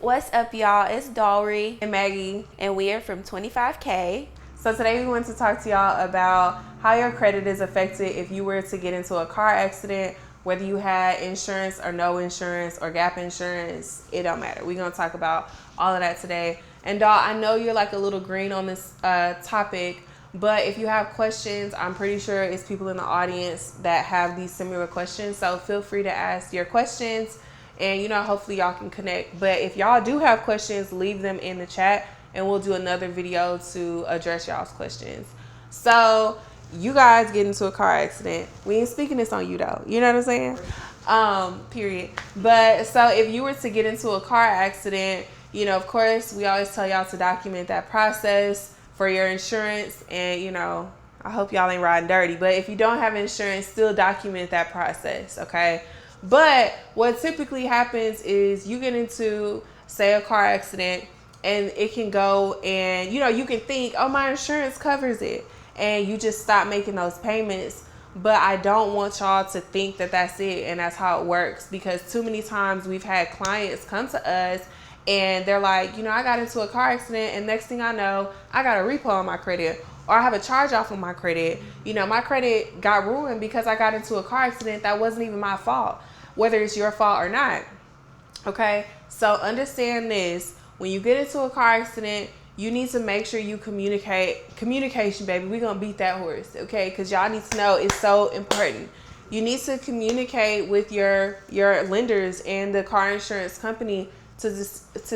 What's up, y'all? It's Dory and Maggie, and we are from 25K. So today we want to talk to y'all about how your credit is affected if you were to get into a car accident, whether you had insurance or no insurance or gap insurance, it don't matter. We're going to talk about all of that today. And doll, I know you're like a little green on this topic, but if you have questions, I'm pretty sure it's people in the audience that have these similar questions. So feel free to ask your questions and, hopefully y'all can connect. But if y'all do have questions, leave them in the chat and we'll do another video to address y'all's questions. So you guys get into a car accident. We ain't speaking this on you though. You know what I'm saying? Period. But so if you were to get into a car accident, of course, we always tell y'all to document that process for your insurance. And, I hope y'all ain't riding dirty. But if you don't have insurance, still document that process, okay? But what typically happens is you get into, say, a car accident, and it can go and, you can think, oh, my insurance covers it. And you just stop making those payments. But I don't want y'all to think that that's it and that's how it works, because too many times we've had clients come to us and they're like, I got into a car accident and next thing I know, I got a repo on my credit, or I have a charge off on my credit. My credit got ruined because I got into a car accident that wasn't even my fault, whether it's your fault or not. Okay, so understand this. When you get into a car accident, you need to make sure you communicate. Communication, baby. We're going to beat that horse, okay? Because y'all need to know it's so important. You need to communicate with your lenders and the car insurance company to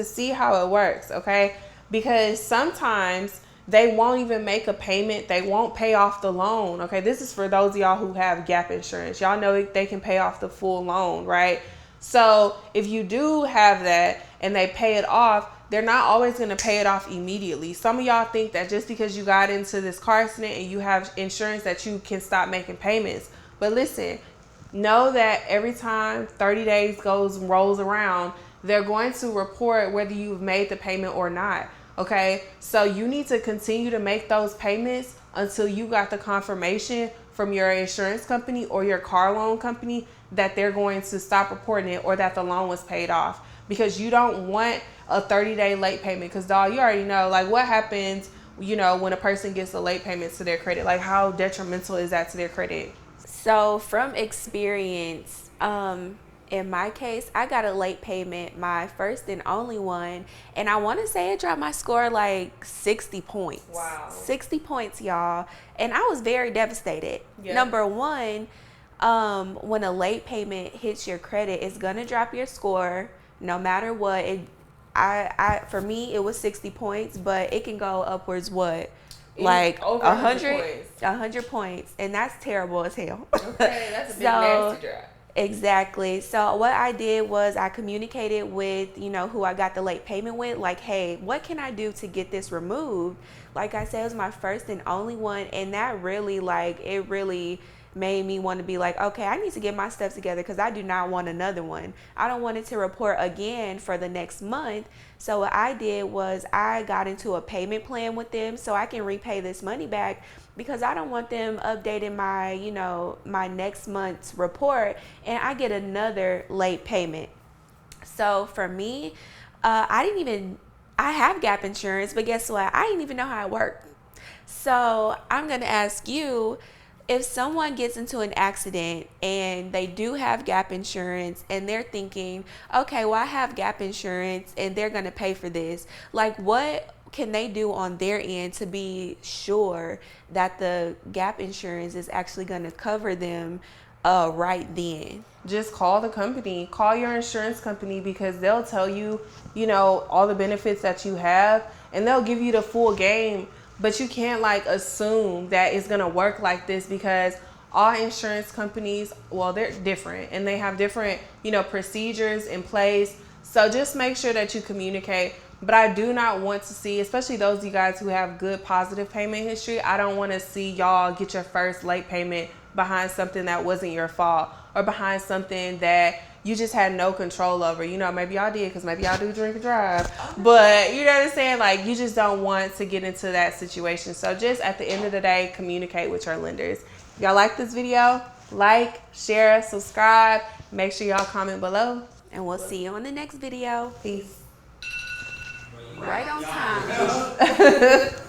see how it works, okay? Because sometimes they won't even make a payment. They won't pay off the loan, okay? This is for those of y'all who have gap insurance. Y'all know they can pay off the full loan, right? So if you do have that and they pay it off, they're not always going to pay it off immediately. Some of y'all think that just because you got into this car accident and you have insurance that you can stop making payments. But listen, know that every time 30 days rolls around, they're going to report whether you've made the payment or not. Okay, so you need to continue to make those payments until you got the confirmation from your insurance company or your car loan company that they're going to stop reporting it or that the loan was paid off. Because you don't want a 30-day late payment. Because, dog, you already know, like, what happens, when a person gets a late payment to their credit? Like, how detrimental is that to their credit? So from experience, in my case, I got a late payment, my first and only one, and I want to say it dropped my score like 60 points. Wow. 60 points, y'all. And I was very devastated. Yeah. Number one, when a late payment hits your credit, it's going to drop your score no matter what. For me, it was 60 points, but it can go upwards, like over 100 points, and that's terrible as hell. Okay, that's a big nasty drop. Exactly. So what I did was I communicated with, who I got the late payment with, like, hey, what can I do to get this removed? Like I said, it was my first and only one, and that really, it really made me want to be like, okay, I need to get my stuff together because I do not want another one. I don't want it to report again for the next month. So what I did was I got into a payment plan with them so I can repay this money back, because I don't want them updating my, my next month's report and I get another late payment. So for me, I have gap insurance, but guess what? I didn't even know how it worked. So I'm going to ask you, if someone gets into an accident and they do have gap insurance and they're thinking, okay, well, I have gap insurance and they're going to pay for this, like, what can they do on their end to be sure that the gap insurance is actually going to cover them right then? Just call the company, call your insurance company, because they'll tell you, all the benefits that you have, and they'll give you the full game. But you can't assume that it's going to work like this, because all insurance companies, well, they're different and they have different, procedures in place. So just make sure that you communicate. But I do not want to see, especially those of you guys who have good positive payment history, I don't want to see y'all get your first late payment behind something that wasn't your fault, or behind something that you just had no control over. Maybe y'all did, because maybe y'all do drink and drive. But you know what I'm saying? You just don't want to get into that situation. So just at the end of the day, communicate with your lenders. If y'all like this video, like, share, subscribe. Make sure y'all comment below. And we'll see you on the next video. Peace. right on time.